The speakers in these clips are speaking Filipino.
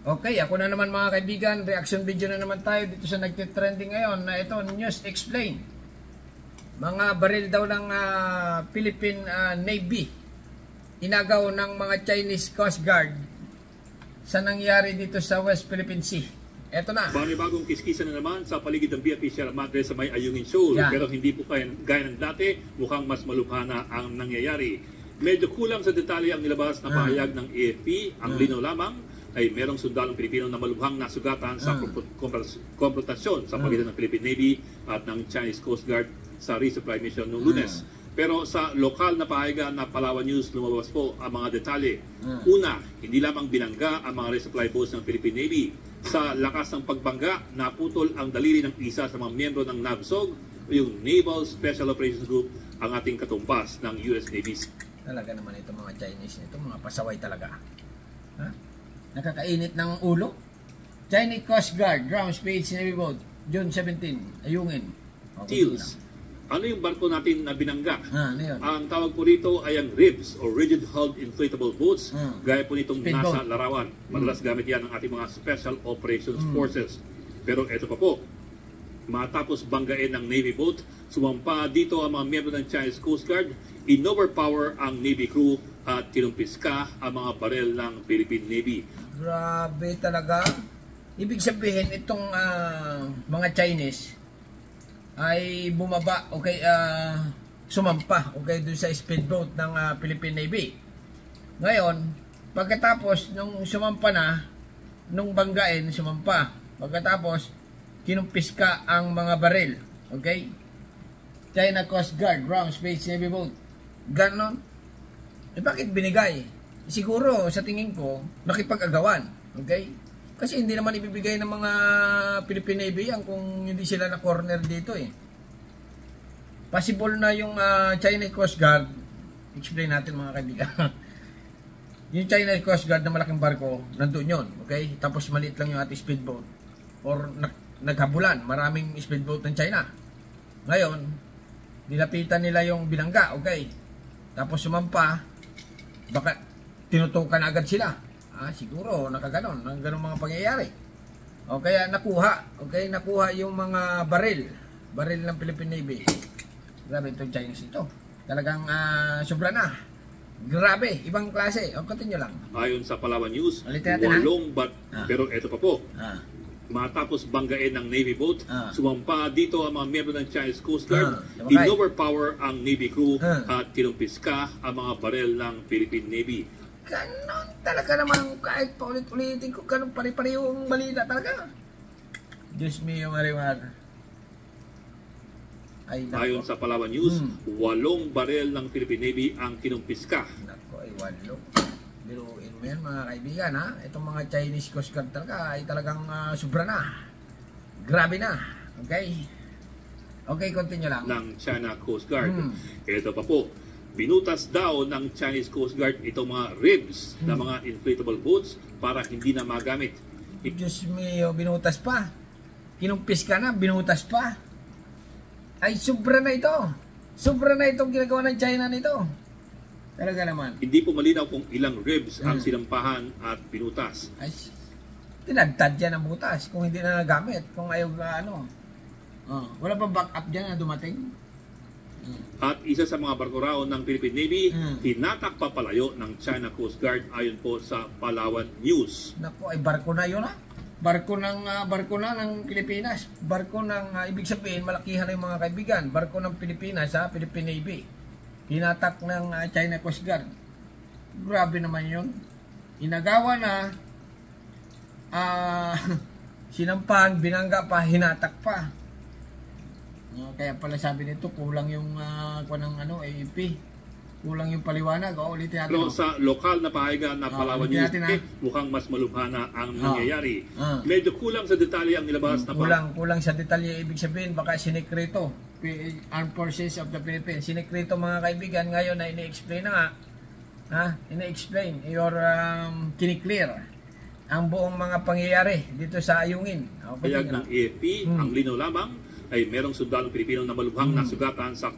Okay, ako na naman mga kaibigan, reaction video na naman tayo dito sa nagtitrending ngayon na ito, News Explain. Mga baril daw ng Philippine Navy, inagaw ng mga Chinese Coast Guard sa nangyari dito sa West Philippine Sea. Ito na. Bagong kiskisa na naman sa paligid ng BFP Sierra Madre sa may Ayungin Shoal. Pero hindi po gaya ng dati, mukhang mas malubha na ang nangyayari. Medyo kulang sa detalye ang nilabas na pahayag ng AFP. Ang linaw lamang ay merong sundalong Pilipino na malubhang nasugatan sa konfrontasyon sa pagitan ng Philippine Navy at ng Chinese Coast Guard sa resupply mission noong Lunes. Pero sa lokal na pahayagan na Palawan News, lumabas po ang mga detalye. Una, hindi lamang binangga ang mga resupply boats ng Philippine Navy. Sa lakas ng pagbangga, naputol ang daliri ng isa sa mga miyembro ng NAVSOG, yung Naval Special Operations Group, ang ating katumbas ng US Navy. Talaga naman ito mga Chinese nito, mga pasaway talaga. Ha? Nakakainit ng ulo. Chinese Coast Guard, ground speed Navy boat, June 17, Ayungin. Teals. Ano yung barko natin na binangga? Ano yun? Ang tawag po rito ay ang RIBS o Rigid Hulled Inflatable Boats. Gaya po nitong nasa larawan. Madalas gamit yan ng ating mga Special Operations Forces. Pero ito pa po, matapos banggain ng Navy boat, sumampa dito ang mga miyembro ng Chinese Coast Guard, in-overpower ang Navy crew at kinumpiska ang mga barel ng Philippine Navy. Grabe talaga. Ibig sabihin itong mga Chinese ay bumaba, okay, sumampa, okay, doon sa speedboat ng Philippine Navy. Ngayon, pagkatapos nung sumampa na, nung banggain, sumampa. Pagkatapos, kinumpiska ang mga baril, okay? China Coast Guard, ground space Navy boat. Ganon. Eh bakit binigay? Siguro sa tingin ko nakipag-agawan, okay? Kasi hindi naman ibibigay ng mga Philippine Navy yan kung hindi sila na corner dito eh. Possible na yung China Coast Guard, explain natin mga kaibigan. Yung China Coast Guard na malaking barko, nandun yun, okay? Tapos maliit lang yung ating speedboat. Or naghabulan, maraming speedboat ng China. Ngayon, nilapitan nila yung binangga, okay? Tapos sumampa, baka tinutukan agad sila. Siguro nakaganon, ng ganong mga pangyayari. O kaya nakuha, okay, nakuha yung mga baril ng Philippine Navy. Grabe itong Chinese ito. Talagang sobra na. Grabe, ibang klase. O continue lang. Ayon sa Palawan News, pero eto pa po. Matapos banggain ng Navy boat, sumampa dito ang mga miyembro ng Chinese Coast Guard, in-overpower ang Navy crew at kinumpiska ang mga barel ng Philippine Navy. Ganon talaga naman, kahit paulit-ulitin ko, ganon pare-pareho yung balita talaga. Diyos mio, Marimar. Ayon sa Palawan News, 8 barel ng Philippine Navy ang kinumpiska. Nako, ay 8. Biruin mo yan mga kaibigan ha. Itong mga Chinese Coast Guard talaga ay talagang sobra na. Grabe na. Okay? Okay, continue lang. Ng China Coast Guard. Ito pa po. Binutas daw ng Chinese Coast Guard itong mga ribs na mga inflatable boats para hindi na magamit. Diyos mio, binutas pa. Kinumpis ka na, binutas pa. Ay, sobra na ito. Sobra na itong ginagawa ng China nito. Talaga naman. Hindi po malinaw kung ilang ribs ang sinampahan at binutas. Ay, tinagtad yan ang butas kung hindi na nagamit. Kung ayaw wala pa backup dyan na dumating. At isa sa mga barko raw ng Philippine Navy, tinatak papalayo ng China Coast Guard ayon po sa Palawan News. Naku, ay barko na yun ha. Barko na ng Pilipinas. Barko ng, ibig sabihin, malakihan na yung mga kaibigan. Barko ng Pilipinas ha, Philippine Navy. Tinatak ng China Coast Guard. Grabe naman yun. Inagawa na, sinampahan, binangga pa, hinatak pa. Kaya pala sabi nito, kulang yung AFP. Kulang yung paliwanag. Ulitin natin. Pero sa lokal na pahayagan na Palawan News, mukhang mas malubha na ang nangyayari. Medyo kulang sa detalye ang nilabas na kulang sa detalye. Ibig sabihin, baka sinekrito. Armed Forces of the Philippines. Sinekrito mga kaibigan. Ngayon na ini-explain na nga. Ini-explain. Kiniklear ang buong mga pangyayari dito sa Ayungin. Pahayag ng AFP, ang linaw lamang ay merong sundalong Pilipino na malubhang nasugatan sa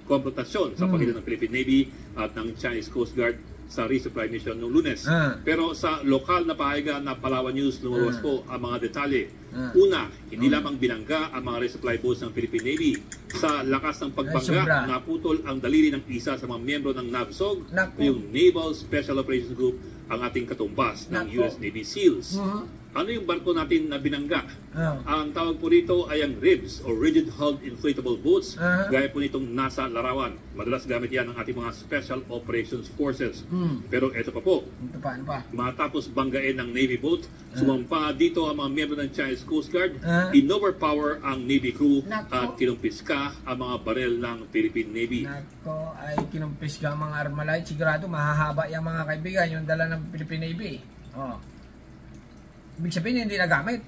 konfrontasyon sa pagitan ng Philippine Navy at ng Chinese Coast Guard sa resupply mission noong Lunes. Pero sa lokal na pahayagan na Palawan News, lumabas po ang mga detalye. Una, hindi lamang binangga ang mga resupply boats ng Philippine Navy. Sa lakas ng pagbangga, naputol ang daliri ng isa sa mga miyembro ng NAVSOG, yung Naval Special Operations Group, ang ating katumbas ng US Navy SEALs. Ano yung barko natin na binangga? Ang tawag po rito ay ang RIBS o Rigid Hulled Inflatable Boats. Gaya po nitong nasa larawan. Madalas gamit yan ng ating mga Special Operations Forces. Pero ito pa po. Matapos banggain ng Navy boat, sumampa dito ang mga miyembro ng Chinese Coast Guard, in-overpower ang Navy crew at kinumpiska ang mga barel ng Philippine Navy. Nako, ay kinumpiska ang mga Armalite. Sigurado mahahaba yung mga kaibigan yung dala ng Philippine Navy. Ibig sabihin hindi nagamit.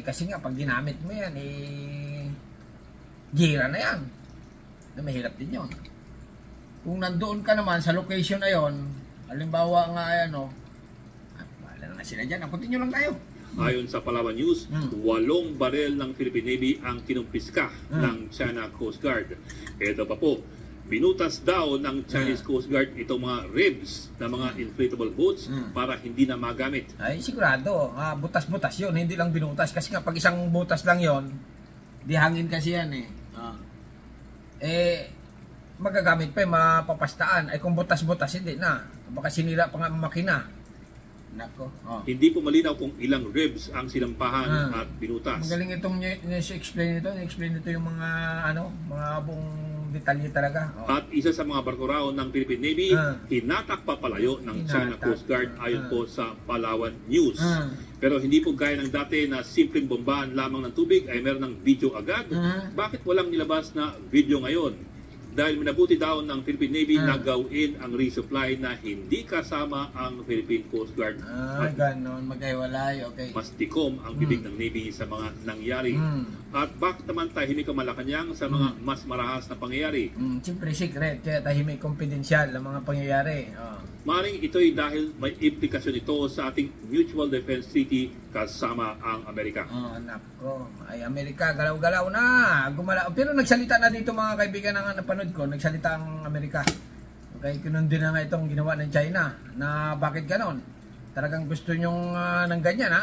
Kasi nga pag ginamit mo yan, gira na yan. Mahirap din yun. Kung nandoon ka naman sa location na yon, halimbawa nga wala na sila dyan. Akutin nyo lang tayo. Ayon sa Palawan News, 8 barel ng Philippine Navy ang kinumpiska ng China Coast Guard. Ito pa po, binutas daw ng Chinese Coast Guard itong mga ribs na mga inflatable boats para hindi na magamit. Ay sigurado, butas-butas yun, hindi lang binutas. Kasi nga pag isang butas lang yon, di hangin kasi yan magagamit pa mapapastaan. Ay kung butas-butas hindi na, baka sinira pa nga ang makina. Nako. Hindi po malinaw kung ilang ribs ang sinampahan at binutas. Magaling itong ni-explain ito yung mga mga buong detalye talaga. At isa sa mga barko raw ng Philippine Navy, hinatak pa palayo ng China Coast Guard ayon po sa Palawan News. Pero hindi po gaya ng dati na simpleng bombaan lamang ng tubig ay meron ng video agad. Bakit walang nilabas na video ngayon? Dahil minabuti daw ng Philippine Navy na gawin ang resupply na hindi kasama ang Philippine Coast Guard. Ganon, maghiwalay, okay. Mas tikom ang bibig ng Navy sa mga nangyari. At bakit naman tahimik ang Malacanang sa mga mas marahas na pangyayari? Siyempre secret, kaya tahimik kumpidensyal ang mga pangyayari. Maring ito'y dahil may implikasyon ito sa ating Mutual Defense Treaty kasama ang Amerika. Nako. Ay, Amerika, galaw-galaw na. Pero nagsalita na dito mga kaibigan ng napanood ko, nagsalita ang Amerika. Okay, kinundi na nga itong ginawa ng China na bakit ganon? Talagang gusto nyong ng ganyan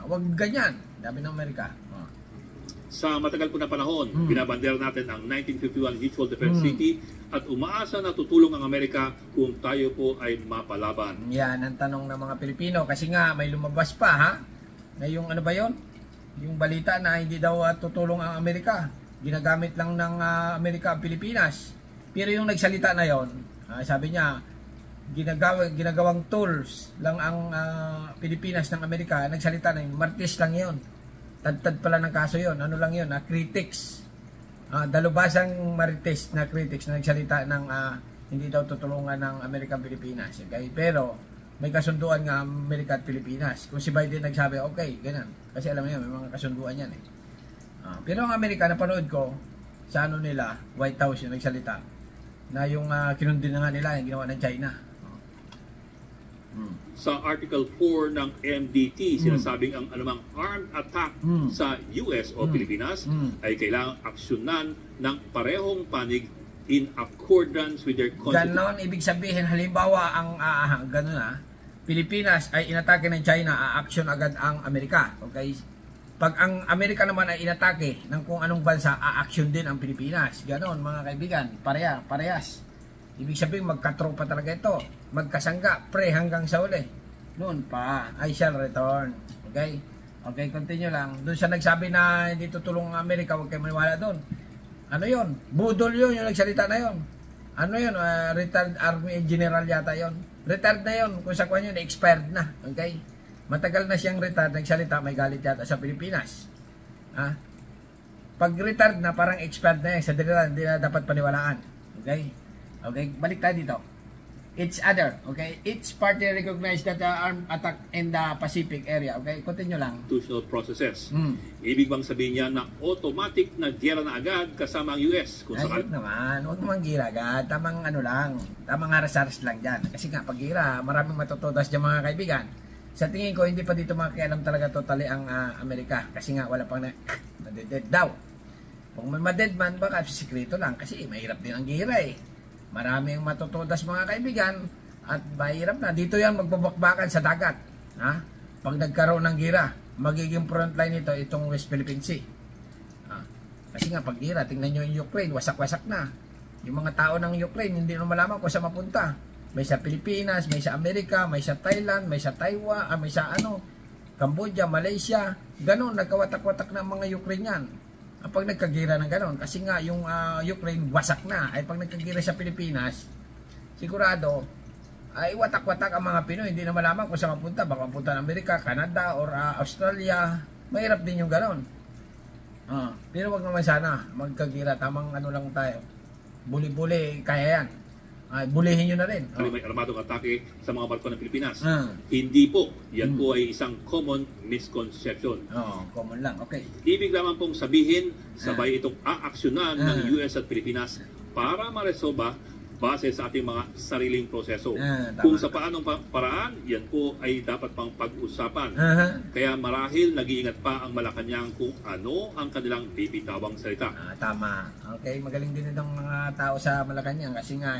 Huwag ganyan, sabi ng Amerika. Sa matagal po na panahon, binabandera natin ang 1951 Mutual Defense Treaty at umaasa na tutulong ang Amerika kung tayo po ay mapalaban. Yan ang tanong ng mga Pilipino kasi nga may lumabas pa ngayong ano ba yon? Yung balita na hindi daw tutulong ang Amerika. Ginagamit lang ng Amerika ang Pilipinas. Pero yung nagsalita na yon, sabi niya, ginagawang tools lang ang Pilipinas ng Amerika. Nagsalita na yun, martis lang yon. Tad pala ng kaso yon. Ano lang yon? Critics. Dalubasang marites na critics na nagsalita ng hindi daw tutulungan ng Amerika at Pilipinas. Okay? Pero may kasunduan nga Amerika at Pilipinas. Kung si Biden nagsabi, okay, ganun. Kasi alam niyo, may mga kasunduan yan pero ang Amerika, napanood ko sa nila, White House yung nagsalita na yung kinundi na nga nila yung ginawa ng China. Sa Article 4 ng MDT, sinasabing ang anumang armed attack sa US o Pilipinas ay kailangang aksyonan ng parehong panig in accordance with their constitution. Ganon, ibig sabihin, halimbawa, ang Pilipinas ay inatake ng China, aaksyon agad ang Amerika. Okay? Pag ang Amerika naman ay inatake ng kung anong bansa, aaksyon din ang Pilipinas. Ganon, mga kaibigan, parehas. Ibig sabihin, magkatropa talaga ito. Magkasangga, hanggang sa uli. Noon pa, I shall return. Okay? Okay, continue lang. Doon siya nagsabi na hindi tutulong ang Amerika, huwag kayo maniwala doon. Ano yon? Budol yun, yung nagsalita na yon. Ano yun? Retired Army General yata yon. Retired na yon. Kung sa kanya yun, expired na. Okay? Matagal na siyang retired, nagsalita, may galit yata sa Pilipinas. Pag retired na, parang expired na yan. Sa dila, hindi na dapat paniwalaan. Okay? Okay, balik tayo dito. Each other, okay? Each party recognized that the armed attack in the Pacific area, okay? Continue lang. Constitutional processes. Ibig bang sabihin niya na automatic na giyera na agad kasama ang US? Kung ay, naman. Huwag naman gira agad. Tamang ano lang. Tamang haras-haras lang dyan. Kasi nga, pag gira, maraming matutudas dyan mga kaibigan. Sa tingin ko, hindi pa dito makialam talaga totally ang Amerika. Kasi nga, wala pang na-dead daw. Kung man ma-dead man, baka sikreto lang. Kasi mahirap din ang gira Maraming matutudas mga kaibigan at mahirap na. Dito yan magbabakbakan sa dagat. Ha? Pag nagkaroon ng gira, magiging frontline nito itong West Philippine Sea. Kasi nga pag gira, tingnan nyo yung Ukraine, wasak-wasak na. Yung mga tao ng Ukraine, hindi na malaman kung saan mapunta. May sa Pilipinas, may sa Amerika, may sa Thailand, may sa Taiwan, may sa Cambodia, Malaysia. Ganon, nagkawatak-watak na mga Ukrainian. Pag nagkagira ng ganon, kasi nga yung Ukraine wasak na, ay pag nagkagira sa Pilipinas, sigurado, ay watak-watak ang mga Pinoy, hindi na malaman kung saan mapunta, baka mapunta ng Amerika, Canada, or Australia, mahirap din yung ganon. Pero wag naman sana, magkagira, tamang lang tayo, buli-buli, kaya yan. Bulihin nyo na rin. May armadong atake sa mga barko ng Pilipinas. Hindi po. Yan po ay isang common misconception. Common lang. Okay. Ibig lamang pong sabihin, sabay itong aaksyonan ng US at Pilipinas para maresolba base sa ating mga sariling proseso. Kung sa paanong paraan, yan po ay dapat pang pag-usapan. Kaya marahil nag-iingat pa ang Malacanang kung ano ang kanilang bibitawang salita. Tama. Okay, magaling din itong mga tao sa Malacanang kasi nga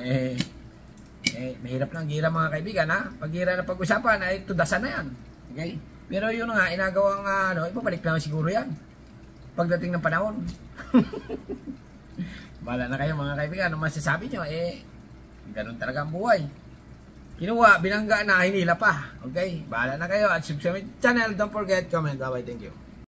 mahirap lang gira mga kaibigan ha. Pag gira na pag-usapan ay tudasan na yan. Okay? Pero yun nga, inagawang ibabalik lang siguro yan. Pagdating ng panahon. Bala na kayo mga kaibigan, ano masasabi nyo? Ganun talaga ang buhay. Kinuha, binangga na, hinila pa. Okay? Bahala na kayo at subscribe channel. Don't forget, comment. Bye-bye. Thank you.